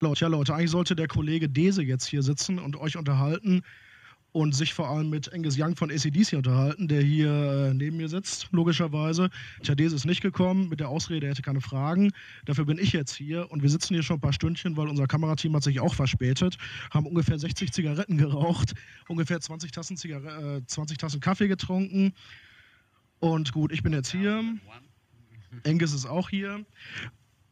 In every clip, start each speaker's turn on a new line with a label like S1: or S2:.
S1: Leute, eigentlich sollte der Kollege Dese jetzt hier sitzen und euch unterhalten und sich vor allem mit Angus Young von AC/DC unterhalten, der hier neben mir sitzt, logischerweise. Tja, Dese ist nicht gekommen, mit der Ausrede, er hätte keine Fragen. Dafür bin ich jetzt hier und wir sitzen hier schon ein paar Stündchen, weil unser Kamerateam hat sich auch verspätet, haben ungefähr 60 Zigaretten geraucht, ungefähr 20 Tassen Kaffee getrunken. Und gut, ich bin jetzt hier, Angus ist auch hier.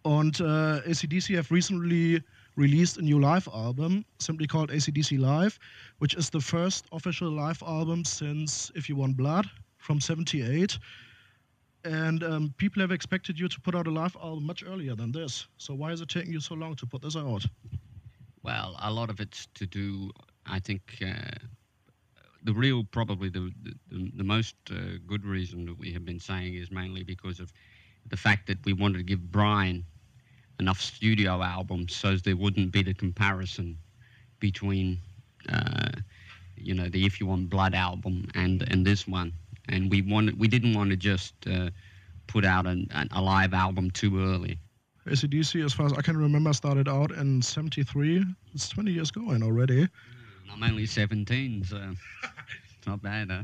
S1: Und AC/DC have recently released a new live album, simply called AC/DC Live, which is the first official live album since If You Want Blood from '78. And people have expected you to put out a live album much earlier than this. So why is it taking you so long to put this out?
S2: Well, a lot of it's to do, I think, probably the most good reason that we have been saying is mainly because of the fact that we wanted to give Brian enough studio albums so there wouldn't be the comparison between, the If You Want Blood album and this one. And we didn't want to just put out a live album too early.
S1: AC/DC, as far as I can remember, started out in '73. It's 20 years going already.
S2: I'm only 17, so it's not bad, huh?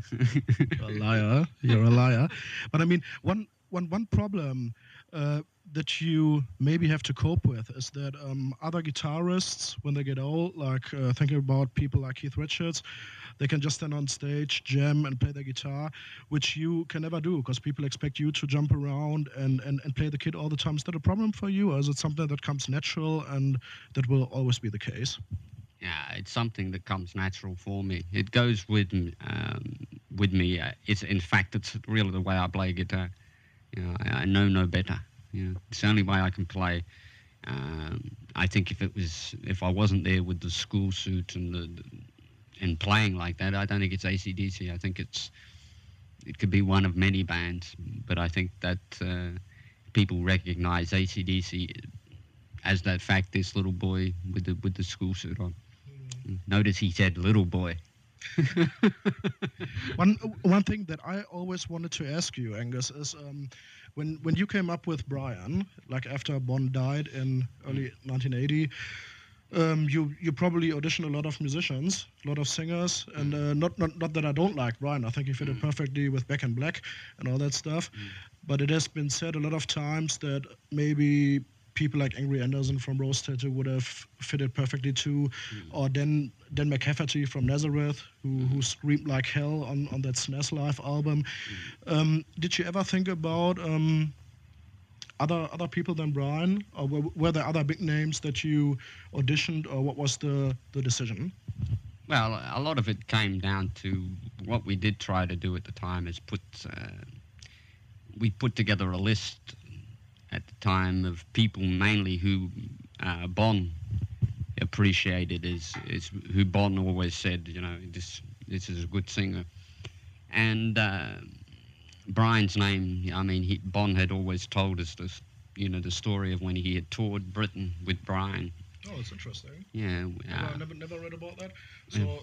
S1: You're a liar. You're a liar. But I mean, one problem that you maybe have to cope with is that other guitarists, when they get old, like thinking about people like Keith Richards, they can just stand on stage, jam, and play their guitar, which you can never do because people expect you to jump around and play the kit all the time. Is that a problem for you, or is it something that comes natural and that will always be the case?
S2: Yeah, it's something that comes natural for me. It goes with me. It's really the way I play guitar. I know no better. It's the only way I can play. I think if I wasn't there with the school suit and playing like that, I don't think it's AC/DC. I think it could be one of many bands, but I think that people recognize AC/DC as that fact. This little boy with the school suit on. Notice he said little boy.
S1: One thing that I always wanted to ask you, Angus, is when you came up with Brian, like after Bon died in early 1980, you probably auditioned a lot of musicians, a lot of singers, and not that I don't like Brian. I think he fitted perfectly with Back in Black and all that stuff. But it has been said a lot of times that maybe people like Angry Anderson from Rose Tattoo would have fitted perfectly too, or Dan McCafferty from Nazareth, who screamed like hell on that SNES Live album. Did you ever think about other people than Brian, or were there other big names that you auditioned, or what was the decision?
S2: Well, a lot of it came down to what we did try to do at the time is we put together a list at the time of people mainly who Bon appreciated, is who Bon always said, this is a good singer. And Brian's name, I mean, Bon had always told us this, the story of when he had toured Britain with Brian.
S1: Oh, that's interesting.
S2: Yeah.
S1: Never read about that.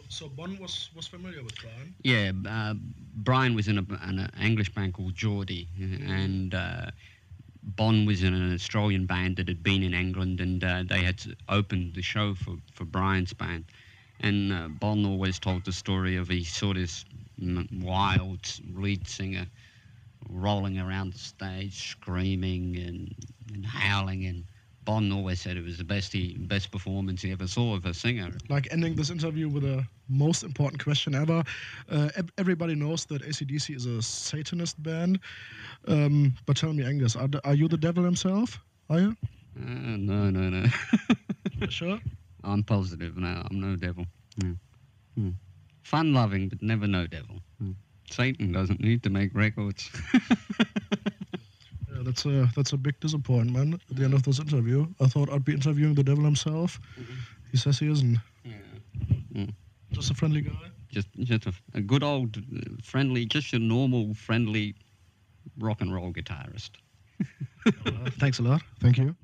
S1: So Bon was familiar with Brian?
S2: Yeah, Brian was in an English band called Geordie, and Bon was in an Australian band that had been in England, and they had opened the show for Brian's band. And Bon always told the story of he saw this wild lead singer rolling around the stage, screaming and howling, and Bon always said it was the best performance he ever saw of a singer.
S1: Like ending this interview with the most important question ever. Everybody knows that AC/DC is a Satanist band. But tell me, Angus, are you the devil himself? Are you?
S2: No.
S1: Sure?
S2: I'm positive. No, I'm no devil. Fun-loving, but never no devil. Satan doesn't need to make records.
S1: That's a big disappointment at the end of this interview. I thought I'd be interviewing the devil himself. He says he isn't. Just a friendly guy?
S2: Just a good old friendly, just a normal friendly rock and roll guitarist.
S1: Thanks a lot. Thank you.